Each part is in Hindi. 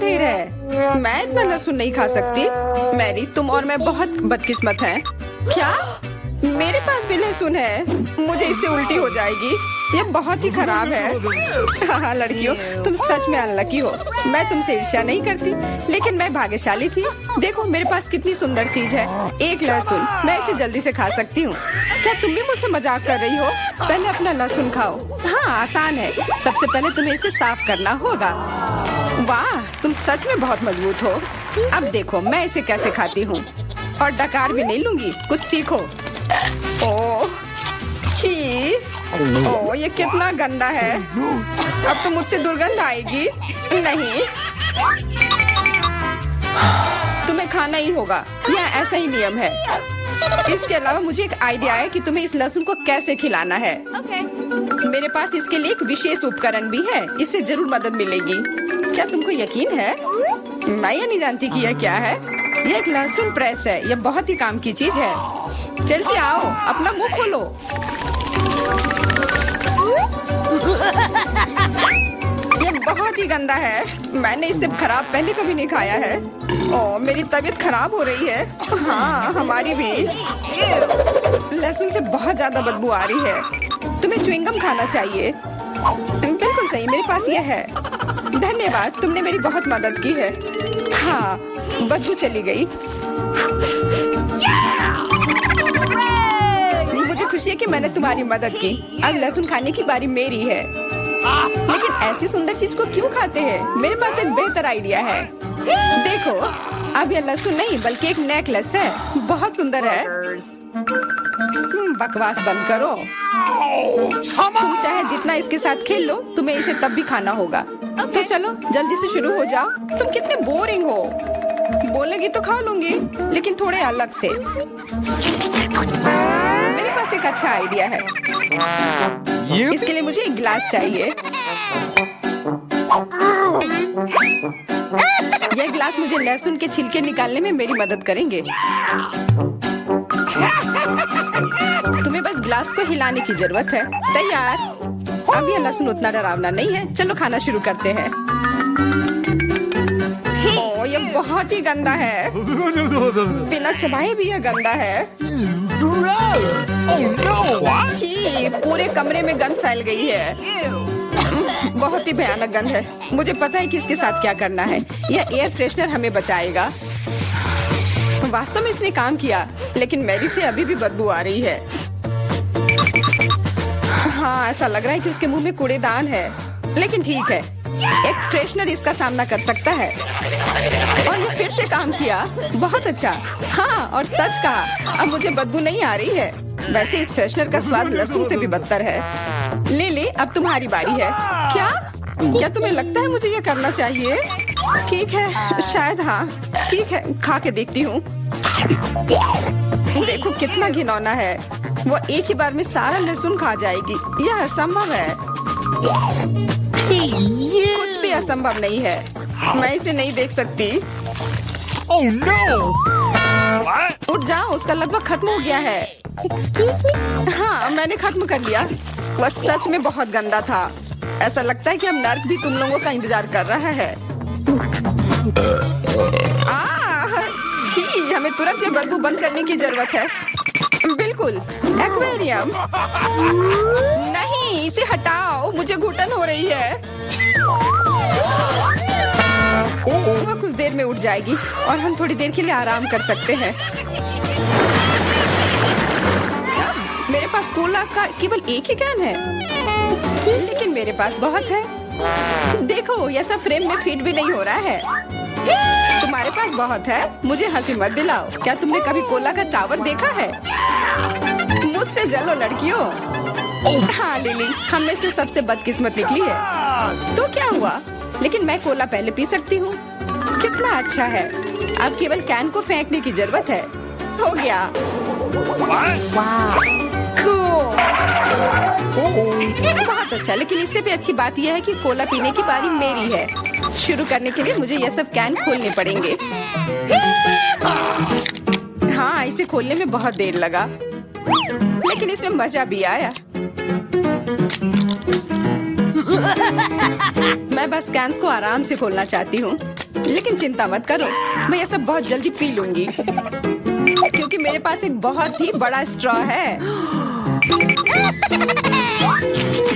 ढेर है। मैं इतना लहसुन नहीं खा सकती। मैरी, तुम और मैं बहुत बदकिस्मत हैं। क्या? मेरे पास भी लहसुन है। मुझे इससे उल्टी हो जाएगी। ये बहुत ही खराब है। हाँ लड़कियों, तुम सच में अनलकी हो। मैं तुमसे ईर्ष्या नहीं करती, लेकिन मैं भाग्यशाली थी। देखो मेरे पास कितनी सुंदर चीज है, एक लहसुन। मैं इसे जल्दी से खा सकती हूँ। क्या तुम भी मुझसे मजाक कर रही हो? पहले अपना लहसुन खाओ। हाँ आसान है। सबसे पहले तुम्हें इसे साफ करना होगा। वाह, तुम सच में बहुत मजबूत हो। अब देखो मैं इसे कैसे खाती हूँ, और डकार भी नहीं लूंगी। कुछ सीखो। ओह छी, ओह ये कितना गंदा है। अब तो मुझसे दुर्गंध आएगी। नहीं, तुम्हें खाना ही होगा। यह ऐसा ही नियम है। इसके अलावा मुझे एक आइडिया है कि तुम्हें इस लहसुन को कैसे खिलाना है। मेरे पास इसके लिए एक विशेष उपकरण भी है। इससे जरूर मदद मिलेगी। क्या तुमको यकीन है? मैं ये नहीं जानती कि यह क्या है। यह एक लहसुन प्रेस है। यह बहुत ही काम की चीज है। चेल्सी आओ, अपना मुंह खोलो। ये बहुत ही गंदा है। मैंने इससे खराब पहले कभी नहीं खाया है। ओह मेरी तबीयत खराब हो रही है। हाँ हमारी भी। लहसुन से बहुत ज्यादा बदबू आ रही है। तुम्हें च्युइंगम खाना चाहिए। बिल्कुल सही, मेरे पास यह है। धन्यवाद, तुमने मेरी बहुत मदद की है। हाँ बदबू चली गई। मुझे खुशी है कि मैंने तुम्हारी मदद की। अब लहसुन खाने की बारी मेरी है। लेकिन ऐसी सुंदर चीज को क्यों खाते हैं? मेरे पास एक बेहतर आइडिया है। देखो, अब यह लहसुन नहीं बल्कि एक नेकलेस है। बहुत सुंदर है। बकवास बंद करो। तुम चाहे जितना इसके साथ खेल लो, तुम्हें इसे तब भी खाना होगा। तो चलो जल्दी से शुरू हो जाओ। तुम कितने बोरिंग हो। बोलेगी तो खा लूंगी, लेकिन थोड़े अलग से। मेरे पास एक अच्छा आइडिया है। इसके लिए मुझे एक गिलास चाहिए। यह गिलास मुझे लहसुन के छिलके निकालने में मेरी मदद करेंगे। तुम्हें बस गिलास को हिलाने की जरूरत है। तैयार। अब यह लहसुन उतना डरावना नहीं है। चलो खाना शुरू करते हैं। ओह ये बहुत ही गंदा है। बिना चबाए भी यह गंदा है। छी, पूरे कमरे में गंध फैल गई है। बहुत ही भयानक गंध है। मुझे पता है कि इसके साथ क्या करना है। यह एयर फ्रेशनर हमें बचाएगा। वास्तव में इसने काम किया, लेकिन मैरी से अभी भी बदबू आ रही है। हाँ ऐसा लग रहा है कि उसके मुंह में कूड़ेदान है, लेकिन ठीक है, एक फ्रेशनर इसका सामना कर सकता है। और ये फिर से काम किया। बहुत अच्छा। हाँ और सच कहा, अब मुझे बदबू नहीं आ रही है। वैसे इस फ्रेशनर का स्वाद लहसुन से भी बदतर है। ले अब तुम्हारी बारी है। क्या तुम्हें लगता है मुझे ये करना चाहिए? ठीक है, शायद हाँ। ठीक है, खा के देखती हूँ। देखो कितना घिनौना है। वो एक ही बार में सारा लहसुन खा जाएगी। यह असंभव है। कुछ भी असंभव नहीं है। मैं इसे नहीं देख सकती। Oh no! उठ जाओ, उसका लगभग खत्म हो गया है। Excuse me? हाँ मैंने खत्म कर लिया। वह सच में बहुत गंदा था। ऐसा लगता है कि अब नर्क भी तुम लोगों का इंतजार कर रहा है। छी, हमें तुरंत ये बदबू बंद करने की जरूरत है। बिल्कुल, एक्वेरियम। नहीं, इसे हटाओ, मुझे घुटन हो रही है। वह कुछ देर में उठ जाएगी और हम थोड़ी देर के लिए आराम कर सकते हैं। मेरे पास कोला का केवल एक ही कैन है, लेकिन मेरे पास बहुत है। देखो यह सब फ्रेम में फिट भी नहीं हो रहा है। तुम्हारे पास बहुत है, मुझे हंसी मत दिलाओ। क्या तुमने कभी कोला का टावर देखा है? मुझसे जलो लड़कियों। हाँ लिली, हम में से सबसे बदकिस्मत निकली है। तो क्या हुआ? लेकिन मैं कोला पहले पी सकती हूँ। कितना अच्छा है। अब केवल कैन को फेंकने की जरूरत है। हो गया। बहुत अच्छा, लेकिन इससे भी अच्छी बात यह है कि कोला पीने की बारी मेरी है। शुरू करने के लिए मुझे यह सब कैन खोलने पड़ेंगे। हाँ इसे खोलने में बहुत देर लगा, लेकिन इसमें मजा भी आया। मैं बस कैन्स को आराम से खोलना चाहती हूँ। लेकिन चिंता मत करो, मैं ये सब बहुत जल्दी पी लूंगी क्योंकि मेरे पास एक बहुत ही बड़ा स्ट्रॉ है।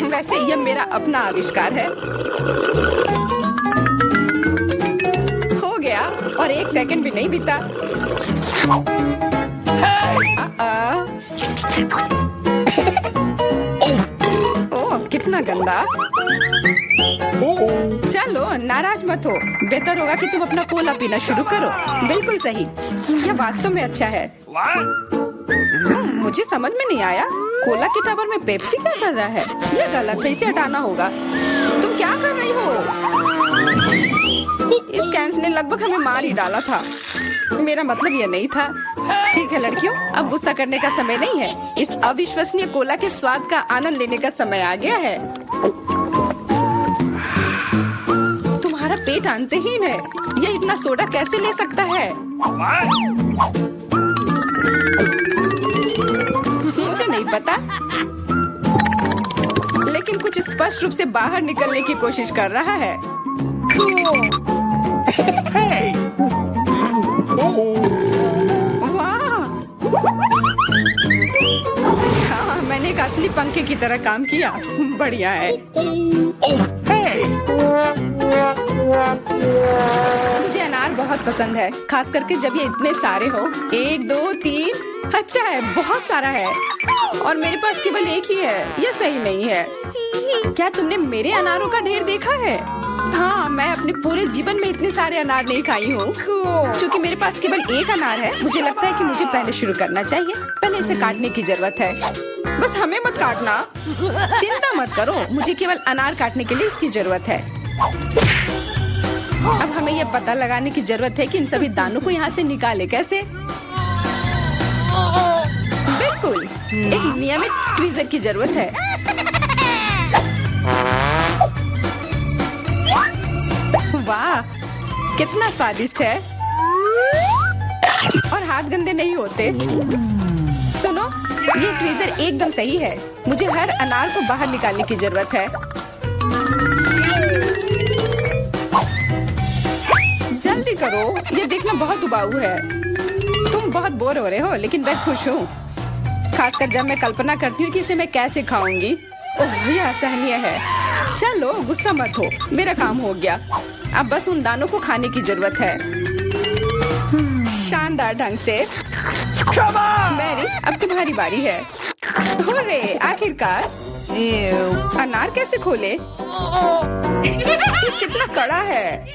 वैसे यह मेरा अपना आविष्कार है। हो गया और 1 सेकंड भी नहीं बीता। ओह, कितना गंदा। चलो नाराज मत हो, बेहतर होगा कि तुम अपना कोला पीना शुरू करो। बिल्कुल सही, यह वास्तव में अच्छा है। मुझे समझ में नहीं आया, कोला के टावर में पेप्सी क्या कर रहा है? यह गलत है, इसे हटाना होगा। तुम क्या कर रही हो? इस कैंस ने लगभग हमें मार ही डाला था। मेरा मतलब यह नहीं था। ठीक है लड़कियों, अब गुस्सा करने का समय नहीं है। इस अविश्वसनीय कोला के स्वाद का आनंद लेने का समय आ गया है। तुम्हारा पेट अंतहीन है। यह इतना सोडा कैसे ले सकता है? मुझे नहीं पता, लेकिन कुछ स्पष्ट रूप से बाहर निकलने की कोशिश कर रहा है। Hey! वाह! हाँ, मैंने एक असली पंखे की तरह काम किया। बढ़िया है। Oh, hey! मुझे अनार बहुत पसंद है, खास करके जब ये इतने सारे हो। 1 2 3। अच्छा है, बहुत सारा है और मेरे पास केवल एक ही है। यह सही नहीं है। क्या तुमने मेरे अनारों का ढेर देखा है? हाँ, मैं अपने पूरे जीवन में इतने सारे अनार नहीं खाई हूँ। क्योंकि मेरे पास केवल एक अनार है, मुझे लगता है कि मुझे पहले शुरू करना चाहिए। पहले इसे काटने की जरूरत है। बस हमें मत काटना। चिंता मत करो, मुझे केवल अनार काटने के लिए इसकी जरूरत है। अब हमें यह पता लगाने की जरूरत है कि इन सभी दानों को यहाँ से निकाले कैसे। बिल्कुल, एक नियमित ट्वीजर की जरूरत है। वाह, कितना स्वादिष्ट है और हाथ गंदे नहीं होते। सुनो, ये ट्वीजर एकदम सही है। मुझे हर अनार को बाहर निकालने की जरूरत है। जल्दी करो, ये देखना बहुत उबाऊ है। तुम बहुत बोर हो रहे हो, लेकिन मैं खुश हूँ, खासकर जब मैं कल्पना करती हूँ कि इसे मैं कैसे खाऊंगी। ओह, यह असहनीय है। चलो गुस्सा मत हो, मेरा काम हो गया। अब बस उन दानों को खाने की जरूरत है, शानदार ढंग से। मैरी, अब तुम्हारी बारी है। हुर्रे, आखिरकार। अनार कैसे खोले? ये कितना कड़ा है।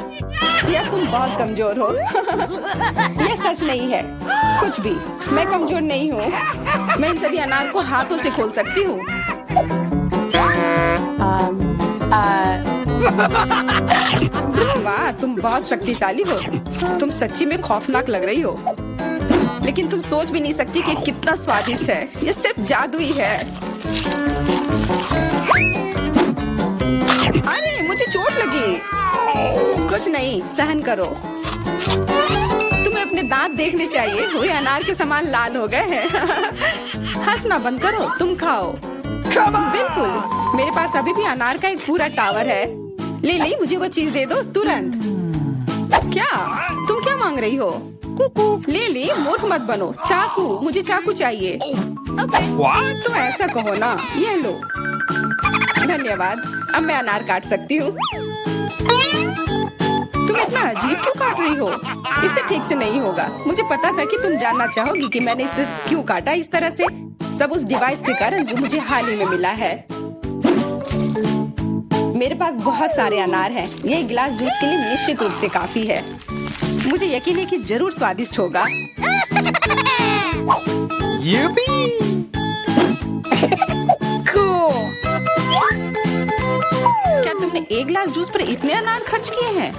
या तुम बहुत कमजोर हो। यह सच नहीं है कुछ भी। मैं कमजोर नहीं हूँ। मैं इन सभी अनार को हाथों से खोल सकती हूँ। वाह, तुम बहुत शक्तिशाली हो। तुम सच्ची में खौफनाक लग रही हो, लेकिन तुम सोच भी नहीं सकती कि कितना स्वादिष्ट है। ये सिर्फ जादू ही है। अरे, मुझे चोट लगी। कुछ नहीं, सहन करो। तुम्हें अपने दांत देखने चाहिए, वे अनार के समान लाल हो गए हैं। हंसना बंद करो, तुम खाओ। बिल्कुल, मेरे पास अभी भी अनार का एक पूरा टावर है। लिली, मुझे वो चीज दे दो तुरंत। क्या तुम क्या मांग रही हो? लिली, मूर्ख मत बनो। चाकू, मुझे चाकू चाहिए। What? तो ऐसा कहो ना। ये लो। धन्यवाद, अब मैं अनार काट सकती हूँ। तुम इतना अजीब क्यों काट रही हो? इससे ठीक से नहीं होगा। मुझे पता था कि तुम जानना चाहोगी कि मैंने इसे क्यों काटा इस तरह से। सब उस डिवाइस के कारण जो मुझे हाल ही में मिला है। मेरे पास बहुत सारे अनार हैं। ये एक गिलास जूस के लिए निश्चित रूप से काफी है। मुझे यकीन है कि जरूर स्वादिष्ट होगा। Yippee! Cool. क्या तुमने एक गिलास जूस पर इतने अनार खर्च किए हैं?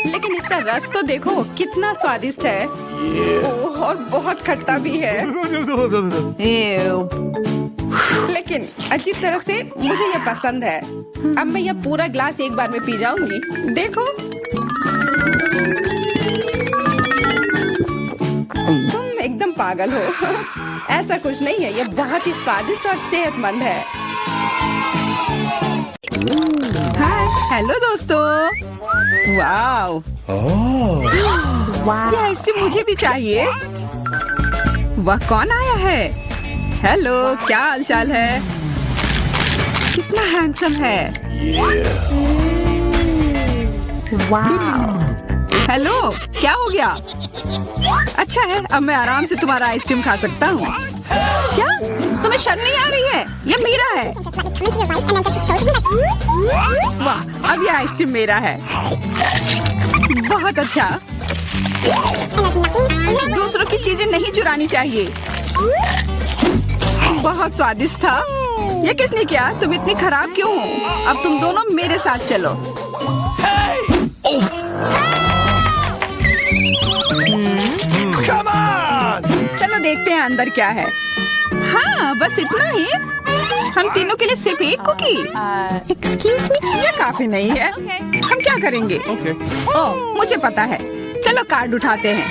लेकिन इसका रस तो देखो, कितना स्वादिष्ट है। ओह, और बहुत खट्टा भी है। Ew. लेकिन अजीब तरह से मुझे यह पसंद है। अब मैं यह पूरा ग्लास एक बार में पी जाऊंगी। देखो, तुम एकदम पागल हो। ऐसा कुछ नहीं है, यह बहुत ही स्वादिष्ट और सेहतमंद है। हेलो दोस्तों। वाओ, ये आइसक्रीम मुझे भी चाहिए। वह कौन आया है? हेलो, क्या हालचाल है? कितना हैंडसम है। हेलो, क्या हो गया? अच्छा है, अब मैं आराम से तुम्हारा आइसक्रीम खा सकता हूँ। क्या तुम्हें शर्म नहीं आ रही है? ये मेरा है। वाह, अब ये आइसक्रीम मेरा है। बहुत अच्छा। दूसरों की चीजें नहीं चुरानी चाहिए। बहुत स्वादिष्ट था। ये किसने किया? तुम इतनी खराब क्यों हो? अब तुम दोनों मेरे साथ चलो। Come on! चलो देखते हैं अंदर क्या है। हाँ, बस इतना ही। हम तीनों के लिए सिर्फ एक कुकी। Excuse me? ये काफी नहीं है। हम क्या करेंगे? Okay. ओह, मुझे पता है। चलो कार्ड उठाते हैं।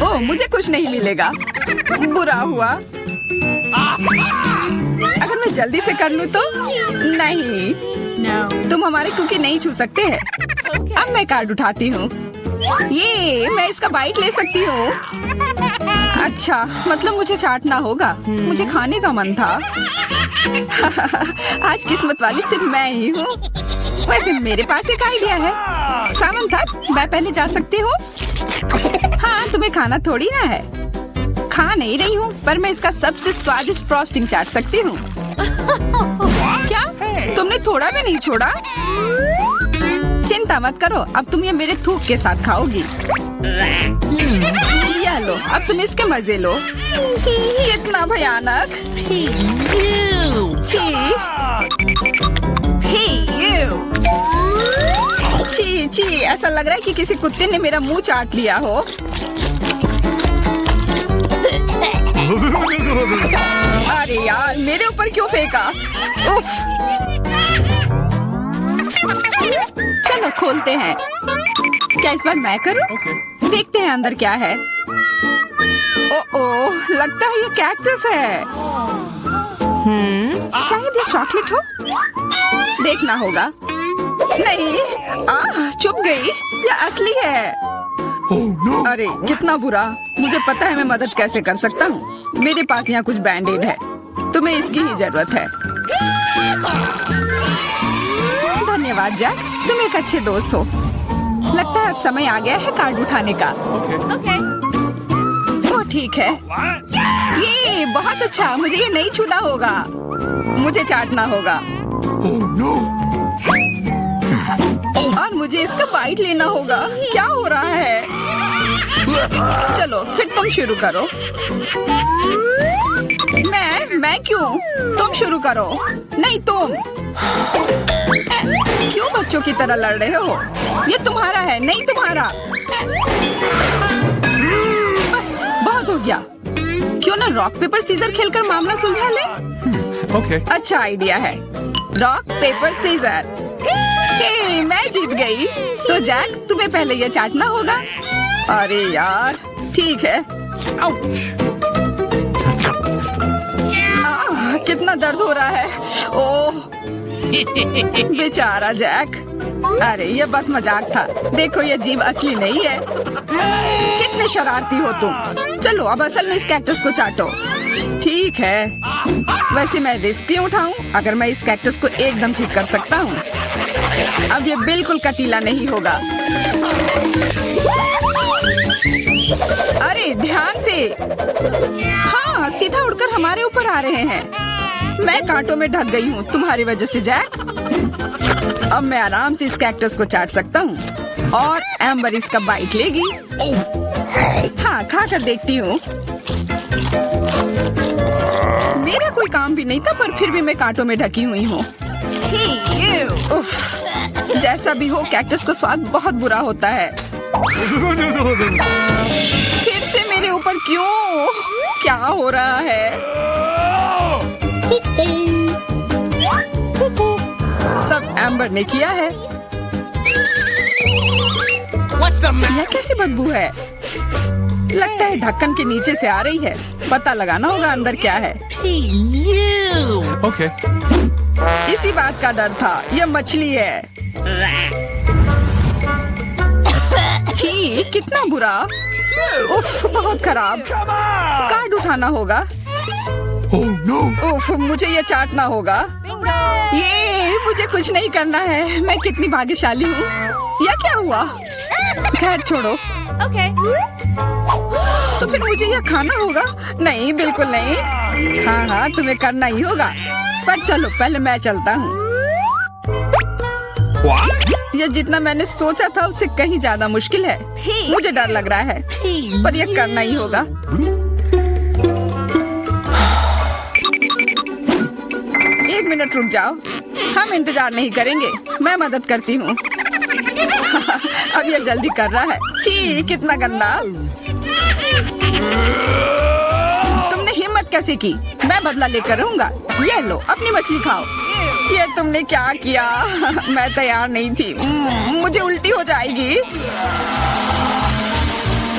ओह, मुझे कुछ नहीं मिलेगा। बुरा हुआ। अगर मैं जल्दी से कर लूँ तो? नहीं, No. तुम हमारे कुकी नहीं छू सकते हैं। अब मैं कार्ड उठाती हूँ। ये मैं इसका बाइट ले सकती हूँ। अच्छा, मतलब मुझे चाटना होगा। मुझे खाने का मन था। आज किस्मत वाली सिर्फ मैं ही हूँ। वैसे मेरे पास एक आइडिया है। सामंथा, मैं पहले जा सकती हूँ? हाँ, तुम्हें खाना थोड़ी ना है। खा नहीं रही हूँ, पर मैं इसका सबसे स्वादिष्ट फ्रॉस्टिंग चाट सकती हूँ। क्या? तुमने थोड़ा भी नहीं छोड़ा? चिंता मत करो, अब तुम ये मेरे थूक के साथ खाओगी। ये लो, अब तुम इसके मजे लो। कितना भयानक। छी। छी छी, ऐसा लग रहा है कि किसी कुत्ते ने मेरा मुंह चाट लिया हो। अरे यार, मेरे ऊपर क्यों फेंका? उफ। चलो खोलते हैं। क्या इस बार मैं करूं? Okay. देखते हैं अंदर क्या है। ओह, लगता है ये कैक्टस है। शायद ये चॉकलेट हो। देखना होगा। नहीं, चुप गई। ये असली है। Oh no! अरे कितना बुरा। मुझे पता है मैं मदद कैसे कर सकता हूँ। मेरे पास यहाँ कुछ बैंडेड है। तुम्हें इसकी ही जरूरत है। धन्यवाद जैक, तुम एक अच्छे दोस्त हो। लगता है अब समय आ गया है कार्ड उठाने का। Okay. ओह ठीक है। ये बहुत अच्छा। मुझे ये नहीं छूना होगा। मुझे चाटना होगा। Oh no! और मुझे इसका बाइट लेना होगा। क्या हो रहा है? चलो फिर तुम शुरू करो। मैं क्यों? तुम शुरू करो। नहीं तुम। क्यों बच्चों की तरह लड़ रहे हो? ये तुम्हारा है, नहीं तुम्हारा। बस बहुत हो गया। क्यों ना रॉक पेपर सीजर खेलकर मामला सुलझा ले? Okay. अच्छा आइडिया है। Rock paper scissor. हे, मैं जीत गई। तो जैक, तुम्हें पहले ये चाटना होगा। अरे यार, ठीक है। कितना दर्द हो रहा है। ओह, बेचारा जैक। अरे ये बस मजाक था। देखो ये जीभ असली नहीं है। कितने शरारती हो तुम। चलो अब असल में इस कैक्टस को चाटो। ठीक है। वैसे मैं रिस्क क्यों उठाऊं अगर मैं इस कैक्टस को एकदम ठीक कर सकता हूँ। अब ये बिल्कुल कटीला नहीं होगा। अरे ध्यान से। हाँ, सीधा उड़कर हमारे ऊपर आ रहे हैं। मैं कांटों में ढक गई हूँ तुम्हारी वजह से जैक। अब मैं आराम से इस कैक्टस को चाट सकता हूँ और एम्बर इसका बाइट लेगी। हाँ, खा कर देखती हूँ। मेरा कोई काम भी नहीं था, पर फिर भी मैं कांटों में ढकी हुई हूँ। उफ, जैसा भी हो, कैक्टस का स्वाद बहुत बुरा होता है। फिर से मेरे ऊपर क्यों? क्या हो रहा है? सब एम्बर ने किया है। यह कैसी बदबू है? लगता है ढक्कन के नीचे से आ रही है। पता लगाना होगा अंदर क्या है। Okay. इसी बात का डर था, यह मछली है। छी, कितना बुरा। उफ, बहुत खराब। कार्ड उठाना होगा। Oh no! उफ, मुझे ये चाटना होगा। ये मुझे कुछ नहीं करना है। मैं कितनी भाग्यशाली हूँ। यह क्या हुआ? खैर छोड़ो। Okay. तो फिर मुझे यह खाना होगा? नहीं, बिल्कुल नहीं। हाँ हाँ, तुम्हें करना ही होगा। पर चलो, पहले मैं चलता हूँ। यह जितना मैंने सोचा था उससे कहीं ज्यादा मुश्किल है। मुझे डर लग रहा है, पर यह करना ही होगा। एक मिनट रुक जाओ, हम इंतजार नहीं करेंगे। मैं मदद करती हूँ। अब यह जल्दी कर रहा है। छी, कितना गंदा। तुमने हिम्मत कैसे की? मैं बदला लेकर रहूंगा। ये लो, अपनी मछली खाओ। ये तुमने क्या किया? मैं तैयार नहीं थी। मुझे उल्टी हो जाएगी।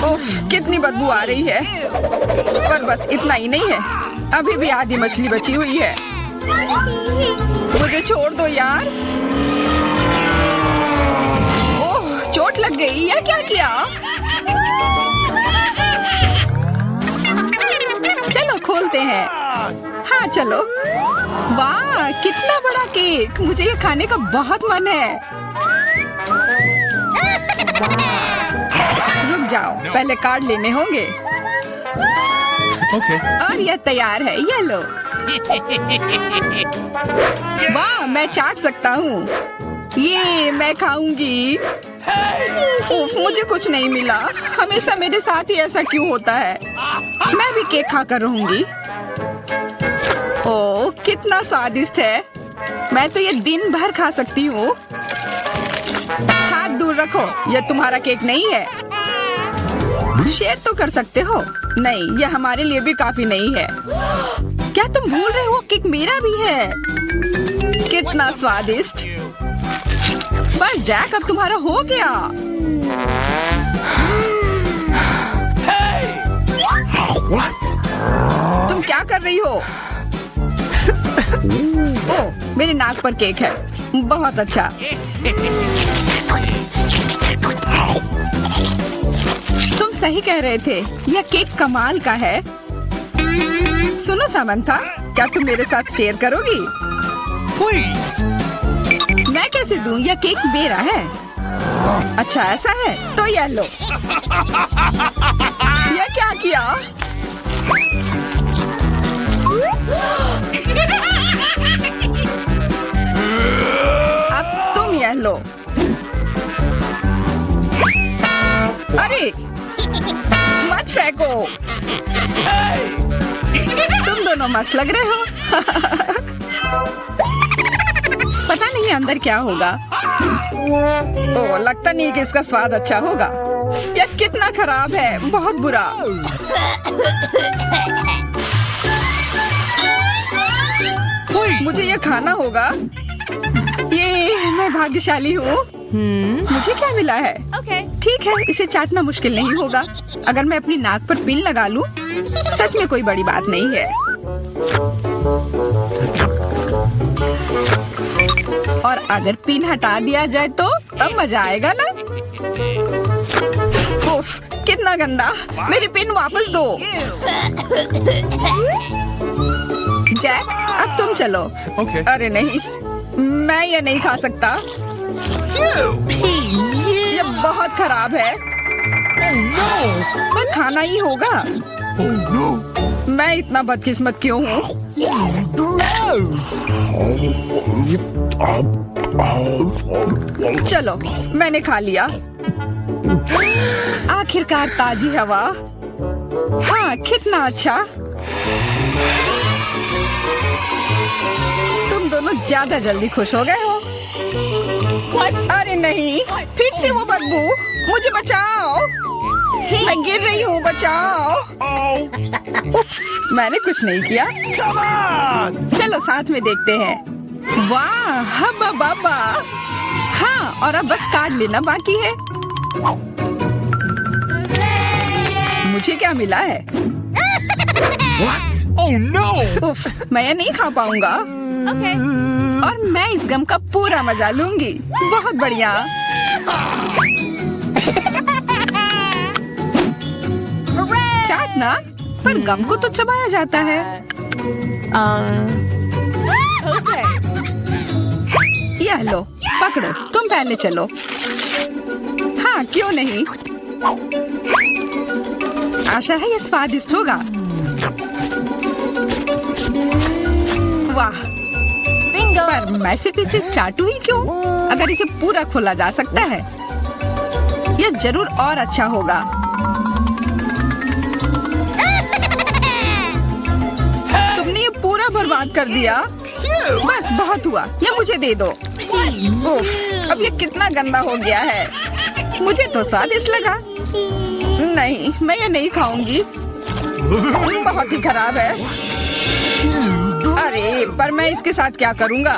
उफ, कितनी बदबू आ रही है। पर बस इतना ही नहीं है, अभी भी आधी मछली बची हुई है। मुझे छोड़ दो यार। ओह, चोट लग गई। यह क्या किया? चलो खोलते हैं। हाँ चलो। वाह, कितना बड़ा केक। मुझे ये खाने का बहुत मन है। रुक जाओ, पहले कार्ड लेने होंगे। Okay. और यह तैयार है, ये लो। वाह, मैं चाट सकता हूँ। ये मैं खाऊंगी। उफ, मुझे कुछ नहीं मिला। हमेशा मेरे साथ ही ऐसा क्यों होता है? मैं भी केक खाकर रहूंगी। ओह, कितना स्वादिष्ट है। मैं तो ये दिन भर खा सकती हूँ। हाथ दूर रखो, यह तुम्हारा केक नहीं है। शेयर तो कर सकते हो। नहीं, यह हमारे लिए भी काफी नहीं है। क्या तुम भूल रहे हो, केक मेरा भी है। कितना स्वादिष्ट। बस जैक, अब तुम्हारा हो गया। What? तुम क्या कर रही हो? ओह, मेरे नाक पर केक है। बहुत अच्छा। तुम सही कह रहे थे, यह केक कमाल का है। सुनो सामंथा, क्या तुम मेरे साथ शेयर करोगी? Please. मैं कैसे दूं? यह केक मेरा है। अच्छा ऐसा है, तो यह लो। यह क्या किया? अब तुम यह लो। अरे, मत फेंको। तुम दोनों मस्त लग रहे हो। पता नहीं अंदर क्या होगा। ओह, लगता नहीं कि इसका स्वाद अच्छा होगा। यह कितना खराब है, बहुत बुरा। मुझे यह खाना होगा। ये मैं भाग्यशाली हूँ। मुझे क्या मिला है? Okay. ठीक है, इसे चाटना मुश्किल नहीं होगा। अगर मैं अपनी नाक पर पिन लगा लूं, सच में कोई बड़ी बात नहीं है। और अगर पिन हटा दिया जाए तो तब मजा आएगा ना। उफ, कितना गंदा। मेरी पिन वापस दो। जैक, अब तुम चलो। Okay. अरे नहीं, मैं ये नहीं खा सकता। ये बहुत खराब है। पर खाना ही होगा। Oh no! मैं इतना बदकिस्मत क्यों हूँ? चलो, मैंने खा लिया। आखिरकार ताजी हवा। हाँ, कितना अच्छा। तुम दोनों ज्यादा जल्दी खुश हो गए हो। अरे नहीं, फिर से वो बदबू। मुझे बचाओ, मैं गिर रही हूँ, बचाओ। उप्स, मैंने कुछ नहीं किया। Come on! चलो साथ में देखते हैं। वाह, हब्बा बाबा। हाँ, और अब बस कार्ड लेना बाकी है। मुझे क्या मिला है? What? Oh no! उफ, मैं ये नहीं खा पाऊंगा। और मैं इस गम का पूरा मजा लूंगी। बहुत बढ़िया। चाटना, पर गम को तो चबाया जाता है। Okay. यह लो, पकड़ो, तुम पहले चलो। हाँ, क्यों नहीं। आशा है ये स्वादिष्ट होगा। वाह, Bingo. पर मैं सिर्फ इसे चाटू ही क्यों? अगर इसे पूरा खोला जा सकता है, यह जरूर और अच्छा होगा। तुमने ये पूरा बर्बाद कर दिया। बस बहुत हुआ, ये मुझे दे दो। उफ, अब ये कितना गंदा हो गया है। मुझे तो स्वादिष्ट लगा। नहीं, मैं ये नहीं खाऊंगी। बहुत ही खराब है। अरे, पर मैं इसके साथ क्या करूंगा?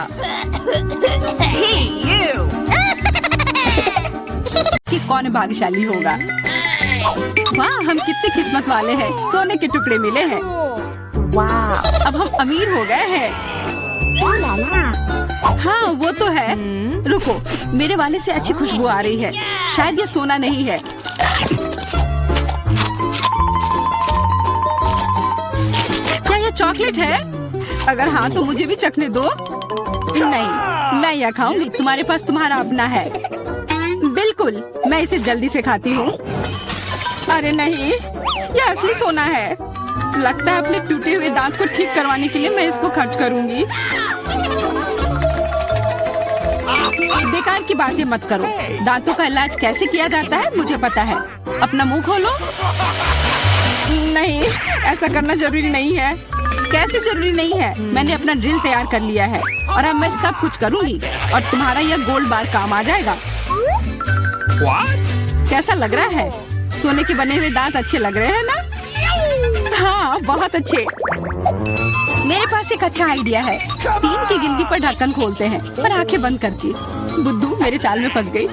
कि कौन भाग्यशाली होगा? वाह, हम कितने किस्मत वाले हैं। सोने के टुकड़े मिले हैं। Wow. अब हम अमीर हो गए हैं। Ooh la la. हाँ, वो तो है। रुको, मेरे वाले से अच्छी खुशबू आ रही है। शायद ये सोना नहीं है। क्या ये चॉकलेट है? अगर हाँ तो मुझे भी चखने दो। नहीं, मैं यह खाऊंगी। तुम्हारे पास तुम्हारा अपना है। बिल्कुल, मैं इसे जल्दी से खाती हूँ। अरे नहीं, यह असली सोना है। लगता है अपने टूटे हुए दांत को ठीक करवाने के लिए मैं इसको खर्च करूंगी। बेकार की बातें मत करो। दांतों का इलाज कैसे किया जाता है मुझे पता है। अपना मुंह खोलो। नहीं, ऐसा करना जरूरी नहीं है। कैसे जरूरी नहीं है? मैंने अपना ड्रिल तैयार कर लिया है और अब मैं सब कुछ करूंगी और तुम्हारा यह गोल्ड बार काम आ जाएगा। कैसा लग रहा है? सोने के बने हुए दांत अच्छे लग रहे हैं ना? हाँ, बहुत अच्छे। मेरे पास एक अच्छा आइडिया है। 3 की गिनती पर ढक्कन खोलते हैं, पर आंखें बंद करके। बुद्धू मेरे चाल में फंस गई।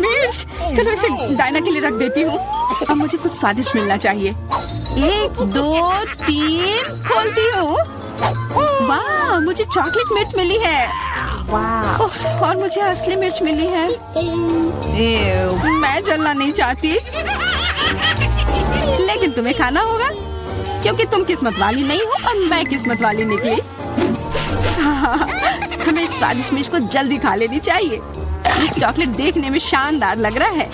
मिर्च, चलो इसे डायना के लिए रख देती हूँ। अब मुझे कुछ स्वादिष्ट मिलना चाहिए। 1 2 3 खोलती हूँ। वाह, मुझे चॉकलेट मिर्च मिली है। Wow. उफ, और मुझे असली मिर्च मिली है। मैं जलना नहीं चाहती, लेकिन तुम्हें खाना होगा क्योंकि तुम किस्मत वाली नहीं हो और मैं किस्मत वाली निकली। हमें इस स्वादिष्ट मिर्च को जल्दी खा लेनी चाहिए। ये चॉकलेट देखने में शानदार लग रहा है।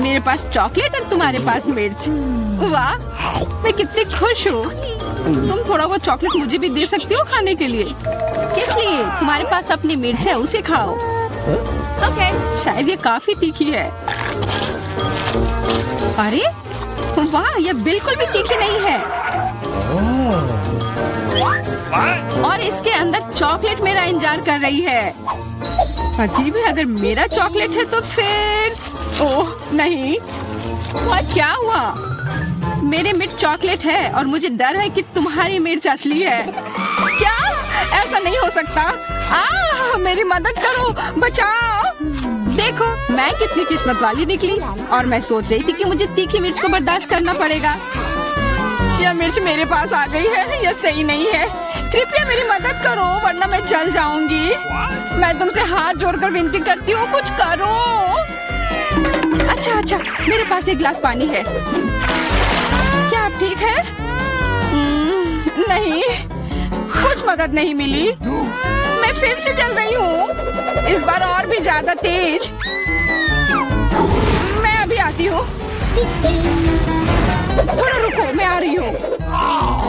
मेरे पास चॉकलेट और तुम्हारे पास मिर्च। वाह, मैं कितनी खुश हूँ। तुम थोड़ा वो चॉकलेट मुझे भी दे सकती हो खाने के लिए। किस लिए? तुम्हारे पास अपनी मिर्च है, उसे खाओ। Okay. शायद ये काफी तीखी है। अरे वाह, यह बिल्कुल भी तीखी नहीं है। और इसके अंदर चॉकलेट मेरा इंतजार कर रही है। अजीब है, अगर मेरा चॉकलेट है तो फिर ओह नहीं। क्या हुआ? मेरे मिर्च चॉकलेट है और मुझे डर है कि तुम्हारी मिर्च असली है। क्या? ऐसा नहीं हो सकता। मेरी मदद करो, बचाओ। देखो, मैं कितनी किस्मत वाली निकली और मैं सोच रही थी कि मुझे तीखी मिर्च को बर्दाश्त करना पड़ेगा। यह मिर्च मेरे पास आ गई है। यह सही नहीं है। कृपया मेरी मदद करो वरना मैं जल जाऊंगी। मैं तुमसे हाथ जोड़कर विनती करती हूँ, कुछ करो। अच्छा, मेरे पास एक गिलास पानी है। क्या आप ठीक है? नहीं, कुछ मदद नहीं मिली। मैं फिर से जल रही हूँ, इस बार और भी ज्यादा तेज। मैं अभी आती हूँ। थोड़ा रुको, मैं आ रही हूँ।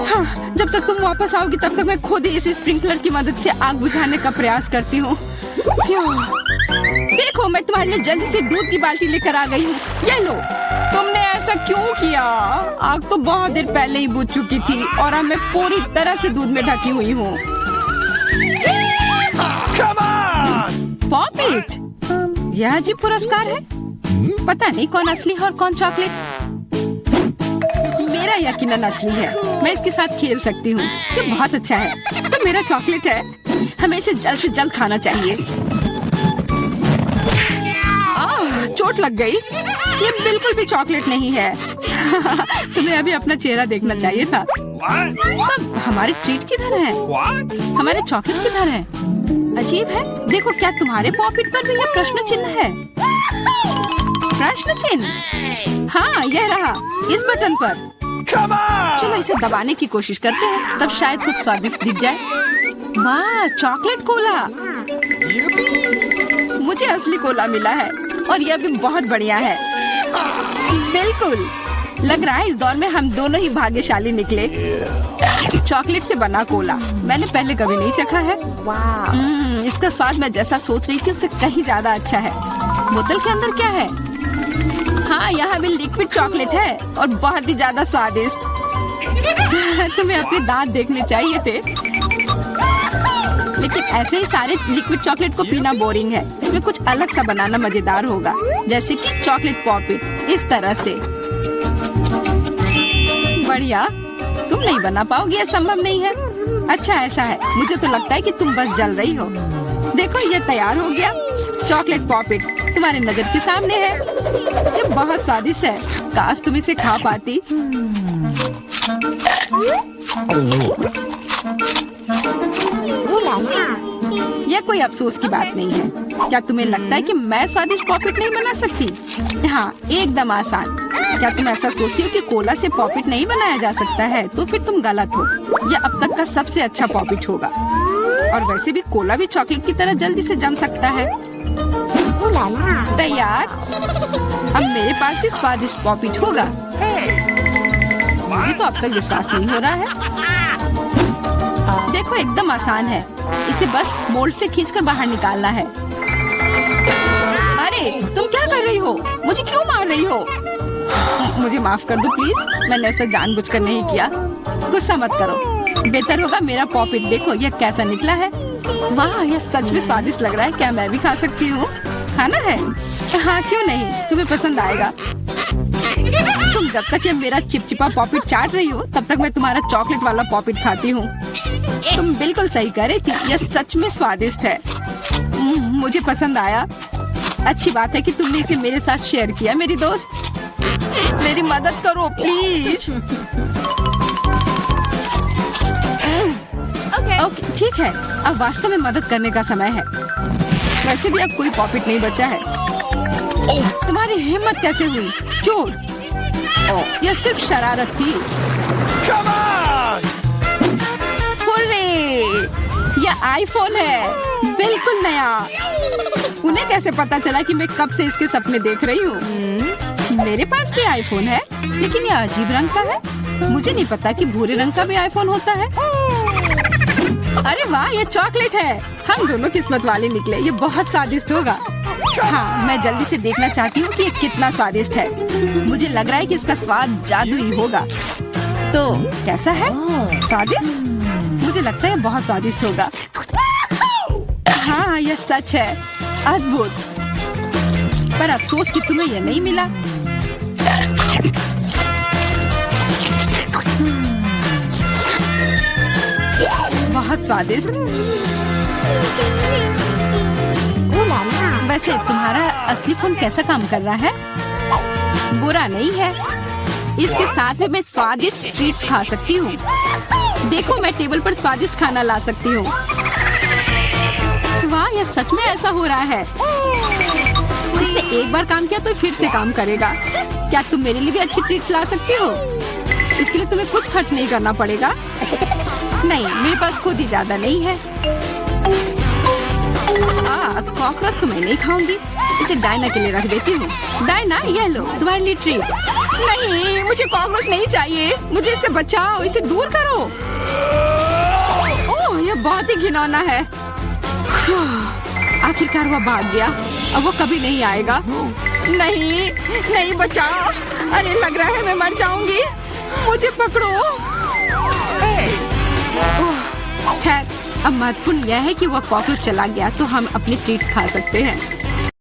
हाँ, जब तक तुम वापस आओगी तब तक मैं खुद ही इस स्प्रिंकलर की मदद से आग बुझाने का प्रयास करती हूँ। देखो, मैं तुम्हारे लिए जल्दी से दूध की बाल्टी लेकर आ गई हूँ। ये लो। तुमने ऐसा क्यों किया? आग तो बहुत देर पहले ही बुझ चुकी थी और अब मैं पूरी तरह से दूध में ढकी हुई हूँ। पॉप इट, यह अजीब पुरस्कार है। पता नहीं कौन असली है और कौन चॉकलेट। मेरा यकीनन असली है। मैं इसके साथ खेल सकती हूँ। ये बहुत अच्छा है। तो मेरा चॉकलेट है। हमें इसे जल्द से जल्द खाना चाहिए। चोट लग गई। ये बिल्कुल भी चॉकलेट नहीं है। तुम्हें अभी अपना चेहरा देखना चाहिए था। What? तब हमारे ट्रीट किधर है? What? हमारे चॉकलेट किधर है? अजीब है। देखो, क्या तुम्हारे पॉकेट पर भी यह प्रश्न चिन्ह है? प्रश्न चिन्ह? हाँ, यह रहा, इस बटन पर। Come on! चलो इसे दबाने की कोशिश करते हैं, तब शायद कुछ स्वादिष्ट दिख जाए। वाह, चॉकलेट कोला। मुझे असली कोला मिला है और यह भी बहुत बढ़िया है। बिल्कुल, लग रहा है इस दौर में हम दोनों ही भाग्यशाली निकले। चॉकलेट से बना कोला मैंने पहले कभी नहीं चखा है। Wow. इसका स्वाद मैं जैसा सोच रही थी उससे कहीं ज्यादा अच्छा है। बोतल के अंदर क्या है? हाँ, यहाँ भी लिक्विड चॉकलेट है और बहुत ही ज्यादा स्वादिष्ट। तुम्हें अपने दांत देखने चाहिए थे। लेकिन ऐसे ही सारे लिक्विड चॉकलेट को पीना बोरिंग है। इसमें कुछ अलग सा बनाना मजेदार होगा, जैसे कि चॉकलेट पॉपिट, इस तरह से। बढ़िया, तुम नहीं बना पाओगे, यह संभव नहीं है। अच्छा, ऐसा है, मुझे तो लगता है कि तुम बस जल रही हो। देखो, ये तैयार हो गया। चॉकलेट पॉपिट तुम्हारे नजर के सामने है। ये बहुत स्वादिष्ट है, काश तुम इसे खा पाती। Ooh la la. यह कोई अफसोस की बात नहीं है। क्या तुम्हें लगता है कि मैं स्वादिष्ट पॉपिट नहीं बना सकती? हाँ, एकदम आसान। क्या तुम ऐसा सोचती हो कि कोला से पॉपिट नहीं बनाया जा सकता है? तो फिर तुम गलत हो। यह अब तक का सबसे अच्छा पॉपिट होगा। और वैसे भी कोला भी चॉकलेट की तरह जल्दी से जम सकता है। Ooh la la. तैयार? अब मेरे पास भी स्वादिष्ट पॉपिट होगा। मुझे तो अब तक विश्वास नहीं हो रहा है। देखो, एकदम आसान है। इसे बस मोल्ड से खींचकर बाहर निकालना है। अरे, तुम क्या कर रही हो? मुझे क्यों मार रही हो? मुझे माफ कर दो प्लीज, मैंने ऐसा जानबूझकर नहीं किया। गुस्सा मत करो। बेहतर होगा मेरा पॉपिट देखो, यह कैसा निकला है। वाह, यह सच में स्वादिष्ट लग रहा है। क्या मैं भी खा सकती हूँ? खाना है? हाँ, क्यों नहीं, तुम्हें पसंद आएगा। तुम जब तक ये मेरा चिपचिपा पॉपिट चाट रही हो, तब तक मैं तुम्हारा चॉकलेट वाला पॉपिट खाती हूँ। तुम बिल्कुल सही कह रही थी, यह सच में स्वादिष्ट है। मुझे पसंद आया। अच्छी बात है कि तुमने इसे मेरे साथ शेयर किया, मेरी दोस्त। मेरी मदद करो प्लीज। ओके, ठीक है, अब वास्तव में मदद करने का समय है। वैसे भी अब कोई पॉपिट नहीं बचा है। तुम्हारी हिम्मत कैसे हुई, चोर? यह सिर्फ शरारत थी। Come on! हुर्रे! यह आईफोन है, बिल्कुल नया। उन्हें कैसे पता चला कि मैं कब से इसके सपने देख रही हूँ? मेरे पास भी आईफोन है, लेकिन यह अजीब रंग का है। मुझे नहीं पता कि भूरे रंग का भी आईफोन होता है। अरे वाह, ये चॉकलेट है। हम दोनों किस्मत वाले निकले। ये बहुत स्वादिष्ट होगा। हाँ, मैं जल्दी से देखना चाहती हूँ कि ये कितना स्वादिष्ट है। मुझे लग रहा है कि इसका स्वाद जादुई होगा। तो कैसा है? स्वादिष्ट? मुझे लगता है बहुत स्वादिष्ट होगा। हाँ, यह सच है। अद्भुत। पर अफसोस कि तुम्हें यह नहीं मिला। बहुत स्वादिष्ट। Ooh la la. वैसे तुम्हारा असली फोन कैसा काम कर रहा है? बुरा नहीं है। इसके साथ में मैं स्वादिष्ट ट्रीट्स खा सकती हूँ। देखो, मैं टेबल पर स्वादिष्ट खाना ला सकती हूँ। वाह, यह सच में ऐसा हो रहा है। इसने एक बार काम किया तो फिर से काम करेगा। क्या तुम मेरे लिए भी अच्छी ट्रीट्स ला सकती हो? इसके लिए तुम्हें कुछ खर्च नहीं करना पड़ेगा। नहीं, मेरे पास खुद ही ज्यादा नहीं है। कॉकरोच तो मैं नहीं खाऊंगी। इसे डायना के लिए रख देती हूँ। डायना, ये लो तुम्हारे लिए ट्रीट। नहीं, मुझे कॉकरोच नहीं चाहिए। मुझे इससे बचाओ, इसे दूर करो। ओह, ये बहुत ही घिनौना है। आखिरकार वो भाग गया। अब वो कभी नहीं आएगा। नहीं, नहीं, बचाओ। अरे, लग रहा है मैं मर जाऊंगी। मुझे पकड़ो। खैर, अब महत्वपूर्ण यह है कि वह कॉकरोच चला गया तो हम अपनी ट्रीट्स खा सकते हैं।